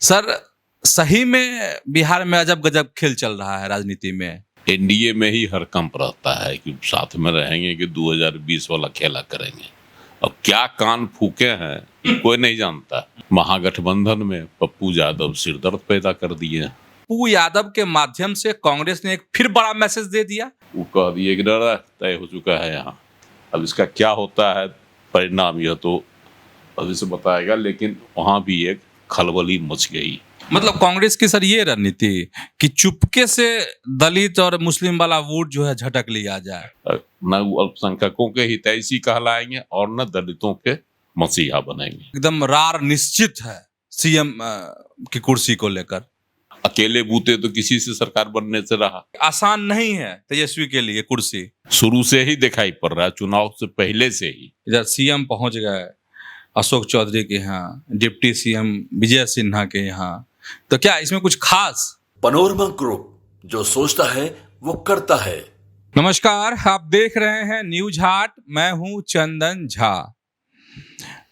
Sir, सही में बिहार में अजब गजब खेल चल रहा है राजनीति में। एनडीए में ही हरकंप रहता है कि साथ में रहेंगे कि 2020 वाला खेला करेंगे। अब क्या कान फूके हैं कोई नहीं जानता। महागठबंधन में पप्पू यादव सिरदर्द पैदा कर दिए। पप्पू यादव के माध्यम से कांग्रेस ने एक फिर बड़ा मैसेज दे दिया। वो कह दिए कि डरा तय हो चुका है यहाँ। अब इसका क्या होता है परिणाम यह तो अभी से बताएगा, लेकिन वहां भी एक खलबली मच गई। मतलब कांग्रेस की सर ये रणनीति कि चुपके से दलित और मुस्लिम वाला वोट जो है झटक लिया जाए। न अल्पसंख्यकों के हितैषी कहलाएंगे और न दलितों के मसीहा बनेंगे। एकदम रार निश्चित है सीएम की कुर्सी को लेकर। अकेले बूते तो किसी से सरकार बनने से रहा। आसान नहीं है तेजस्वी के लिए कुर्सी। शुरू से ही दिखाई पड़ रहा है, चुनाव से पहले से ही। इधर सीएम पहुंच गए अशोक चौधरी के यहाँ, डिप्टी सीएम विजय सिन्हा के यहाँ, तो क्या इसमें कुछ खास? पनोरमा ग्रुप, जो सोचता है वो करता है। नमस्कार, आप देख रहे हैं न्यूज हाट। मैं हूं चंदन झा।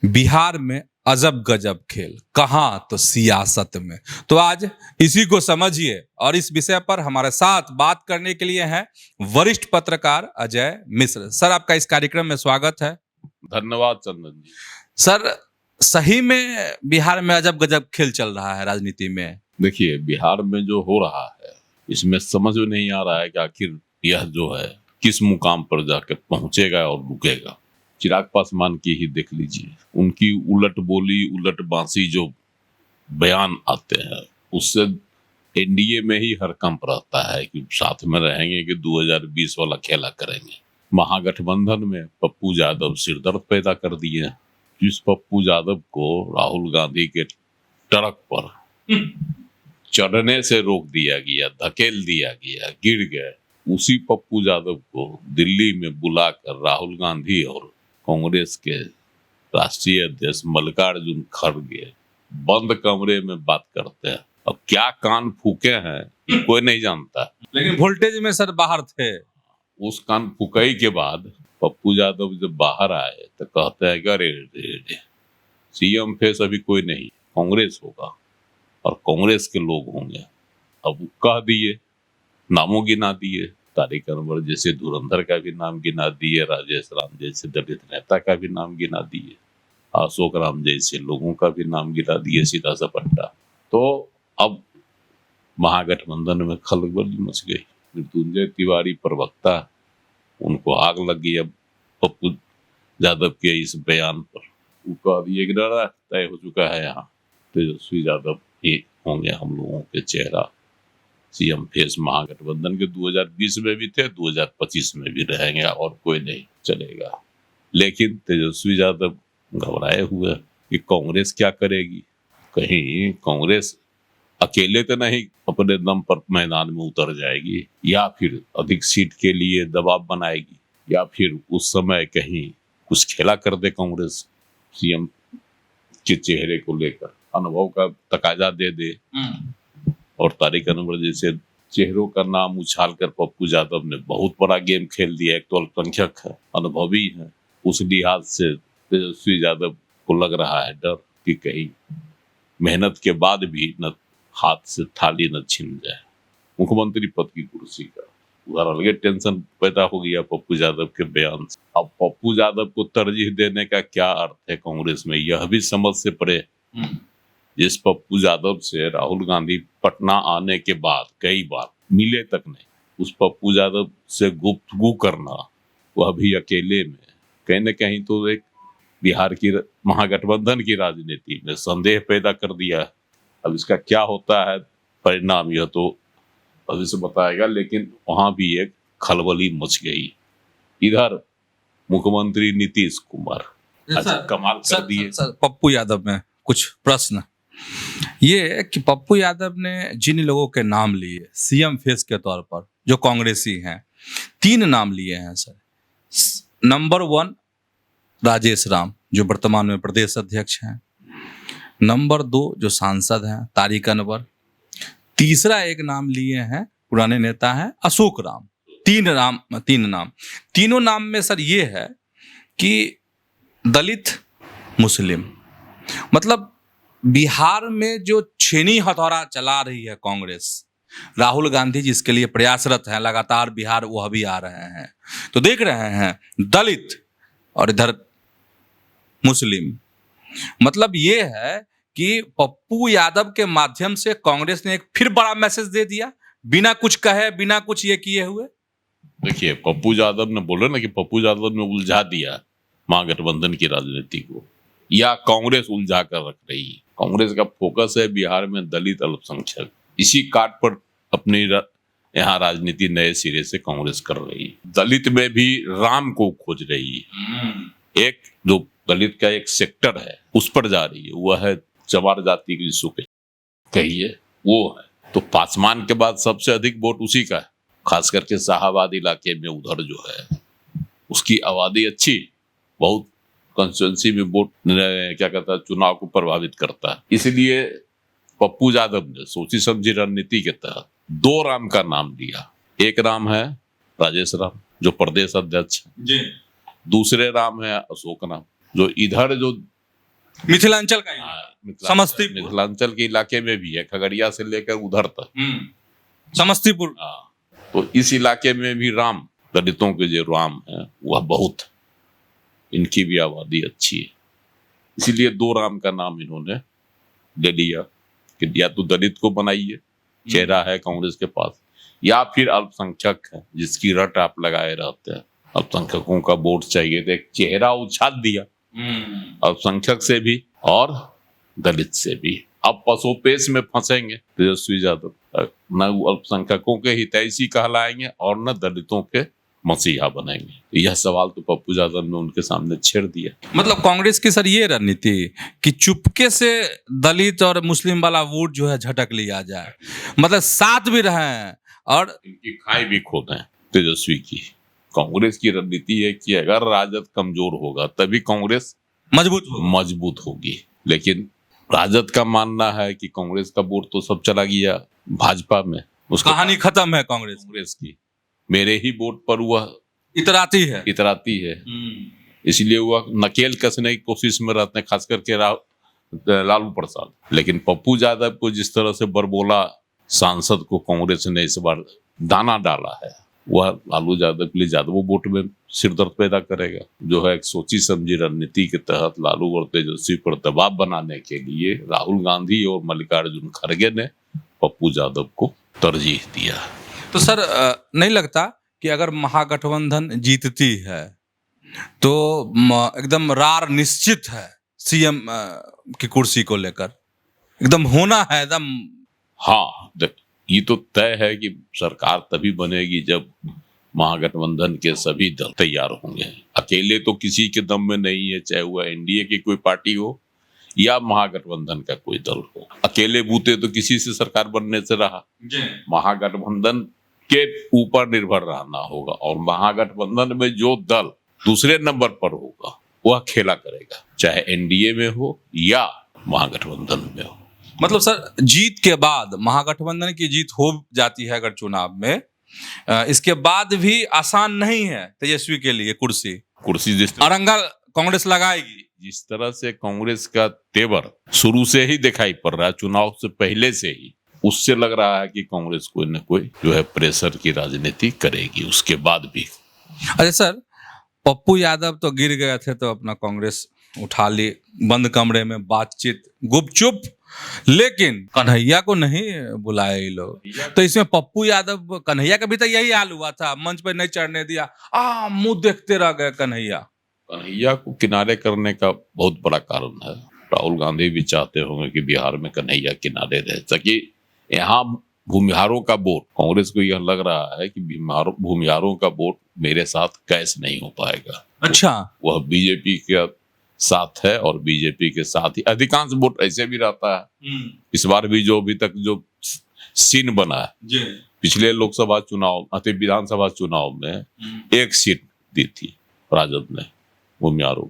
बिहार में अजब गजब खेल, कहां तो सियासत में। तो आज इसी को समझिए और इस विषय पर हमारे साथ बात करने के लिए हैं वरिष्ठ पत्रकार अजय मिश्र। सर, आपका इस कार्यक्रम में स्वागत है। धन्यवाद चंदन जी। सर, सही में बिहार में अजब गजब खेल चल रहा है राजनीति में। देखिए, बिहार में जो हो रहा है इसमें समझ में नहीं आ रहा है कि आखिर यह जो है किस मुकाम पर जाकर पहुंचेगा और रुकेगा। चिराग पासवान की ही देख लीजिए, उनकी उलट बोली उलट बांसी जो बयान आते हैं उससे एनडीए में ही हरकंप रहता है कि साथ में रहेंगे कि 2020 वाला खेला करेंगे। महागठबंधन में पप्पू यादव सिरदर्द पैदा कर दिए। जिस पप्पू यादव को राहुल गांधी के ट्रक पर चढ़ने से रोक दिया गया, धकेल दिया गया, गिर गए, उसी पप्पू यादव को दिल्ली में बुलाकर राहुल गांधी और कांग्रेस के राष्ट्रीय अध्यक्ष मल्लिकार्जुन खड़गे बंद कमरे में बात करते हैं। अब क्या कान फूके हैं कोई नहीं जानता। लेकिन वोल्टेज में सर बाहर थे। उस कान फुकई के बाद पप्पू यादव जब बाहर आए तो कहते हैं कि अरे सीएम फेस अभी कोई नहीं, कांग्रेस होगा और कांग्रेस के लोग होंगे। अब कह दिए, नामों गिना दिए, तारिक अनवर जैसे धुरंधर का भी नाम गिना दिए, राजेश राम जैसे दलित नेता का भी नाम गिना दिए, अशोक राम जैसे लोगों का भी नाम गिना दिए सीधा सपट्टा। तो अब महागठबंधन में खलबली मच गई। मृत्युंजय तिवारी प्रवक्ता, उनको आग लग गई अब पप्पू यादव के इस बयान पर। वो कह दिए कि डरा तय हो चुका है यहाँ, तेजस्वी यादव ही होंगे हम लोगों के चेहरा। सीएम फेस महागठबंधन के 2020 में भी थे, 2025 में भी रहेंगे और कोई नहीं चलेगा। लेकिन तेजस्वी यादव घबराए हुए कि कांग्रेस क्या करेगी। कहीं कांग्रेस अकेले तो नहीं अपने दम पर मैदान में उतर जाएगी, या फिर अधिक सीट के लिए दबाव बनाएगी, या फिर उस समय कहीं कुछ खेला कर दे कांग्रेस सीएम के चेहरे को लेकर, अनुभव का तकाजा दे दे। और तारिक अनवर जैसे चेहरों का नाम उछाल कर पप्पू यादव ने बहुत बड़ा गेम खेल दिया। एक तो अल्पसंख्यक है, अनुभवी है, उस लिहाज से तेजस्वी यादव को लग रहा है डर कि कहीं मेहनत के बाद भी न हाथ से थाली न छिन जाए मुख्यमंत्री पद की कुर्सी का। उधर अलगे टेंशन पैदा हो गया पप्पू यादव के बयान से। अब पप्पू यादव को तरजीह देने का क्या अर्थ है कांग्रेस में, यह भी समझ से परे। जिस पप्पू यादव से राहुल गांधी पटना आने के बाद कई बार मिले तक नहीं, उस पप्पू यादव से गुफ्तगू करना वह भी अकेले में कहीं न कहीं तो एक बिहार की महागठबंधन की राजनीति में संदेह पैदा कर दिया है। अब इसका क्या होता है परिणाम यह तो अभी से बताएगा, लेकिन वहां भी एक खलबली मच गई। इधर मुख्यमंत्री नीतीश कुमार कमाल कर दिए। पप्पू यादव में कुछ प्रश्न ये कि पप्पू यादव ने जिन लोगों के नाम लिए सीएम फेस के तौर पर जो कांग्रेसी हैं, 3 नाम लिए हैं सर। नंबर 1 राजेश राम जो वर्तमान में प्रदेश अध्यक्ष हैं। नंबर 2 जो सांसद हैं तारिक अनवर। तीसरा एक नाम लिए हैं पुराने नेता हैं अशोक राम। 3 नाम। तीनों नाम में सर ये है कि दलित मुस्लिम, मतलब बिहार में जो छेनी हथौड़ा चला रही है कांग्रेस, राहुल गांधी जिसके लिए प्रयासरत हैं, लगातार बिहार वह भी आ रहे हैं, तो देख रहे हैं दलित और इधर मुस्लिम। मतलब ये है कि पप्पू यादव के माध्यम से कांग्रेस ने एक फिर बड़ा मैसेज दे दिया, बिना कुछ कहे, बिना कुछ ये किए हुए। देखिए, पप्पू यादव ने बोले ना कि पप्पू यादव ने उलझा दिया महागठबंधन की राजनीति को, या कांग्रेस उलझा कर रख रही है। कांग्रेस का फोकस है बिहार में दलित अल्पसंख्यक, इसी काट पर अपनी यहाँ राजनीति नए सिरे से कांग्रेस कर रही है। दलित में भी राम को खोज रही है। एक जो दलित का एक सेक्टर है उस पर जा रही है, वह है चमार जाति की जिसको कहिए वो है। तो पासवान के बाद सबसे अधिक वोट उसी का है, खास करके शाहाबाद इलाके में। उधर जो है उसकी आबादी अच्छी, बहुत कंस्टिट्यूंसी में वोट क्या कहता है चुनाव को प्रभावित करता है। इसलिए पप्पू यादव ने सोची समझी रणनीति के तहत दो राम का नाम लिया। एक राम है राजेश राम जो प्रदेश अध्यक्ष जी, दूसरे राम है अशोक राम जो इधर जो मिथिलांचल का समस्तीपुर, मिथिलांचल के इलाके में भी है, खगड़िया से लेकर उधर तक समस्तीपुर। तो इस इलाके में भी राम, दलितों के जो राम है वह बहुत, इनकी भी आबादी अच्छी है। इसीलिए दो राम का नाम इन्होंने ले लिया कि या तो दलित को बनाइए, चेहरा है कांग्रेस के पास, या फिर अल्पसंख्यक है जिसकी रट आप लगाए रहते हैं, अल्पसंख्यकों का वोट चाहिए, तो एक चेहरा उछाल दिया अल्पसंख्यक से भी और दलित से भी। अब पसोपेश में फंसेंगे तेजस्वी यादव, न अल्पसंख्यकों के हितैषी कहलाएंगे और न दलितों के मसीहा बनेंगे। यह सवाल तो पप्पू यादव ने उनके सामने छेड़ दिया। मतलब कांग्रेस की सर ये रणनीति कि चुपके से दलित और मुस्लिम वाला वोट जो है झटक लिया जाए, मतलब साथ भी रहे हैं और इनकी खाई भी खोदें तेजस्वी की। कांग्रेस की रणनीति है कि अगर राजद कमजोर होगा तभी कांग्रेस मजबूत होगी। लेकिन राजद का मानना है कि कांग्रेस का वोट तो सब चला गया भाजपा में, उसका कहानी खत्म है कांग्रेस की, मेरे ही वोट पर वह इतराती है। इसलिए वह नकेल कसने की कोशिश में रहते हैं, खास करके लालू प्रसाद। लेकिन पप्पू यादव को जिस तरह से बरबोला सांसद को कांग्रेस ने इस बार दाना डाला है, वह लालू यादव के लिए ज्यादा वो वोट में सिरदर्द पैदा करेगा। जो है एक सोची समझी रणनीति के तहत लालू और तेजस्वी पर दबाव बनाने के लिए राहुल गांधी और मल्लिकार्जुन खड़गे ने पप्पू यादव को तरजीह दिया। तो सर नहीं लगता कि अगर महागठबंधन जीतती है तो एकदम रार निश्चित है सीएम की कुर्सी को लेकर, एकदम होना है एकदम। हाँ, ये तो तय है कि सरकार तभी बनेगी जब महागठबंधन के सभी दल तैयार होंगे। अकेले तो किसी के दम में नहीं है, चाहे वह एनडीए की कोई पार्टी हो या महागठबंधन का कोई दल हो। अकेले बूते तो किसी से सरकार बनने से रहा, महागठबंधन के ऊपर निर्भर रहना होगा और महागठबंधन में जो दल दूसरे नंबर पर होगा वह खेला करेगा, चाहे एनडीए में हो या महागठबंधन में हो। मतलब सर जीत के बाद, महागठबंधन की जीत हो जाती है अगर चुनाव में, इसके बाद भी आसान नहीं है तेजस्वी के लिए कुर्सी जिस अरंगा कांग्रेस लगाएगी। जिस तरह से कांग्रेस का तेवर शुरू से ही दिखाई पड़ रहा है, चुनाव से पहले से ही, उससे लग रहा है कि कांग्रेस कोई न कोई जो है प्रेशर की राजनीति करेगी उसके बाद भी। अच्छा सर, पप्पू यादव तो गिर गए थे तो अपना कांग्रेस उठा ली, बंद कमरे में बातचीत गुपचुप, लेकिन कन्हैया को नहीं बुलाए ये लोग। तो इसमें पप्पू यादव, कन्हैया का भी तो यही हाल हुआ था, मंच पर नहीं चढ़ने दिया, मुंह देखते रह गए कन्हैया को किनारे करने का बहुत बड़ा कारण है। राहुल गांधी भी चाहते होंगे कि बिहार में कन्हैया किनारे रह सके। यहाँ भूमिहारों का वोट, कांग्रेस को यह लग रहा है कि भूमिहारों का वोट मेरे साथ कैश नहीं हो पाएगा। अच्छा, वह बीजेपी का साथ है और बीजेपी के साथ ही अधिकांश वोट ऐसे भी रहता है। इस बार भी जो अभी तक जो सीन बना है, पिछले लोकसभा चुनाव, विधानसभा चुनाव में एक सीट दी थी राजद ने भूमिहारों,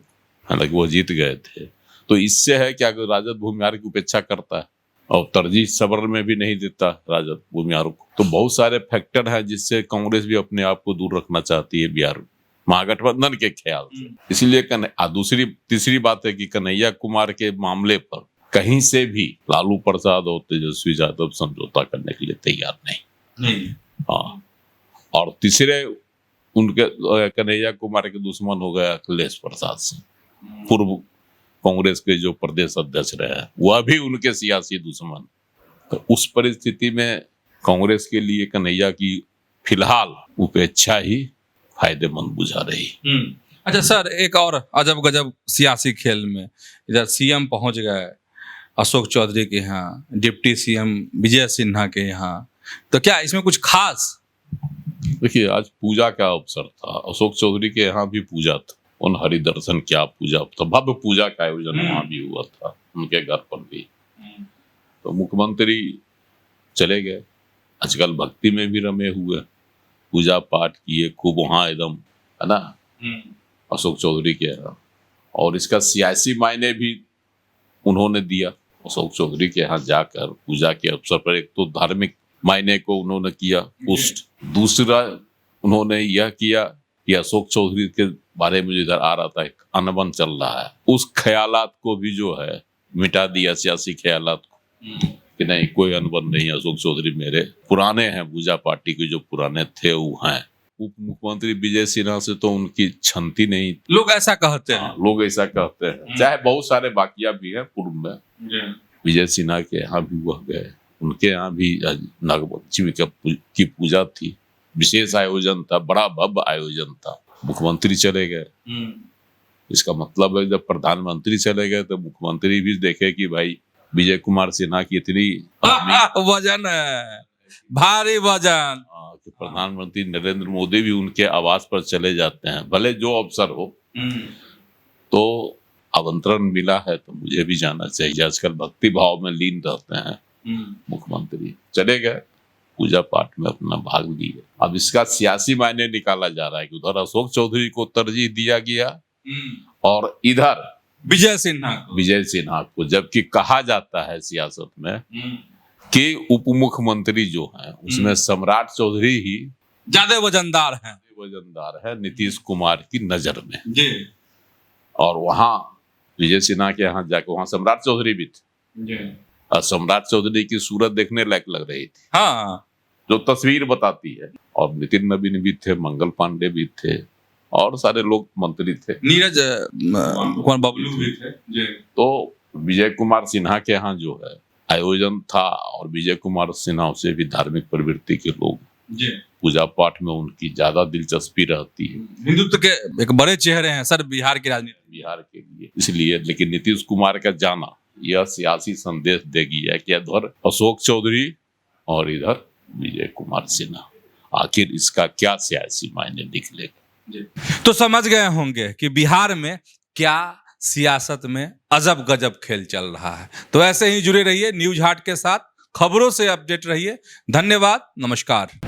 हालांकि वो जीत गए थे। तो इससे है कि अगर राजद भूमिहार की उपेक्षा करता है और तरजीह सबर में भी नहीं देता राजद भूमिहारों को, तो बहुत सारे फैक्टर हैं जिससे कांग्रेस भी अपने आप को दूर रखना चाहती है बिहार महागठबंधन के ख्याल से। इसलिए तीसरी बात है कि कन्हैया कुमार के मामले पर कहीं से भी लालू प्रसाद और तेजस्वी यादव समझौता करने के लिए तैयार नहीं। हाँ, और तीसरे उनके कन्हैया कुमार के दुश्मन हो गया अखिलेश प्रसाद सिंह, पूर्व कांग्रेस के जो प्रदेश अध्यक्ष रहे हैं, वह भी उनके सियासी दुश्मन। तो उस परिस्थिति में कांग्रेस के लिए कन्हैया की फिलहाल उपेक्षा ही फायदेमंद बुझा रही। अच्छा सर, एक और अजब गजब सियासी खेल में इधर सीएम पहुंच गए अशोक चौधरी के यहाँ, डिप्टी सीएम विजय सिन्हा के यहाँ, तो क्या इसमें कुछ खास? देखिए, आज पूजा का अवसर था, अशोक चौधरी के यहाँ भी पूजा था, उन हरिदर्शन क्या पूजा था, भव्य पूजा का आयोजन वहाँ भी हुआ था, उनके घर पर भी। तो मुख्यमंत्री चले गए, आजकल भक्ति में भी रमे हुए, पूजा पाठ किए खूब वहाँ एकदम, है ना, अशोक चौधरी के यहाँ। और इसका सियासी मायने भी उन्होंने दिया, अशोक चौधरी के यहाँ जाकर पूजा के अवसर पर एक तो धार्मिक मायने को उन्होंने किया पुष्ट, दूसरा उन्होंने यह किया कि अशोक चौधरी के बारे में इधर आ रहा था एक अनबन चल रहा है, उस ख्यालात को भी जो है मिटा दिया, सियासी ख्यालात को, कि नहीं कोई अनबन नहीं, अशोक चौधरी मेरे पुराने हैं, पूजा पार्टी के जो पुराने थे वो हैं। उप मुख्यमंत्री विजय सिन्हा से तो उनकी छनती नहीं, लोग ऐसा कहते हैं। लोग ऐसा कहते हैं, चाहे बहुत सारे बाकिया भी हैं पूर्व में। विजय सिन्हा के यहाँ भी वह गए, उनके यहाँ भी नागपंचमी की पूजा थी, विशेष आयोजन था, बड़ा भव्य आयोजन था, मुख्यमंत्री चले गए। इसका मतलब है जब प्रधानमंत्री चले गए तो मुख्यमंत्री भी देखे कि भाई विजय कुमार सिन्हा की इतनी वजन है, भारी वजन, कि प्रधानमंत्री नरेंद्र मोदी भी उनके आवास पर चले जाते हैं, भले जो अवसर हो। तो आमंत्रण मिला है तो मुझे भी जाना चाहिए, आजकल भक्ति भाव में लीन रहते हैं। मुख्यमंत्री चले गए, पूजा पाठ में अपना भाग लिए। अब इसका सियासी मायने निकाला जा रहा है कि उधर अशोक चौधरी को तरजीह दिया गया और इधर विजय सिन्हा को, जबकि कहा जाता है सियासत में कि उप मुख्यमंत्री जो है उसमें सम्राट चौधरी ही ज्यादा वजनदार है नीतीश कुमार की नजर में जी। और वहाँ विजय सिन्हा के यहाँ जाकर वहाँ सम्राट चौधरी भी थे और सम्राट चौधरी की सूरत देखने लायक लग रही थी, हाँ, जो तस्वीर बताती है। और नितिन नवीन भी थे, मंगल पांडे भी थे और सारे लोग मंत्री थे, नीरज कुमार बबलू भी थे जी। तो विजय कुमार सिन्हा के यहाँ जो है आयोजन था और विजय कुमार सिन्हा से भी धार्मिक प्रवृत्ति के लोग जी, पूजा पाठ में उनकी ज्यादा दिलचस्पी रहती है। हिंदुत्व के एक बड़े चेहरे हैं सर बिहार की राजनीति, बिहार के लिए, इसलिए। लेकिन नीतीश कुमार का जाना यह सियासी संदेश देगी है कि इधर अशोक चौधरी और इधर विजय कुमार सिन्हा, आखिर इसका क्या सियासी मायने निकलेगा। तो समझ गए होंगे कि बिहार में क्या सियासत में अजब गजब खेल चल रहा है। तो ऐसे ही जुड़े रहिए न्यूज हाट के साथ, खबरों से अपडेट रहिए। धन्यवाद, नमस्कार।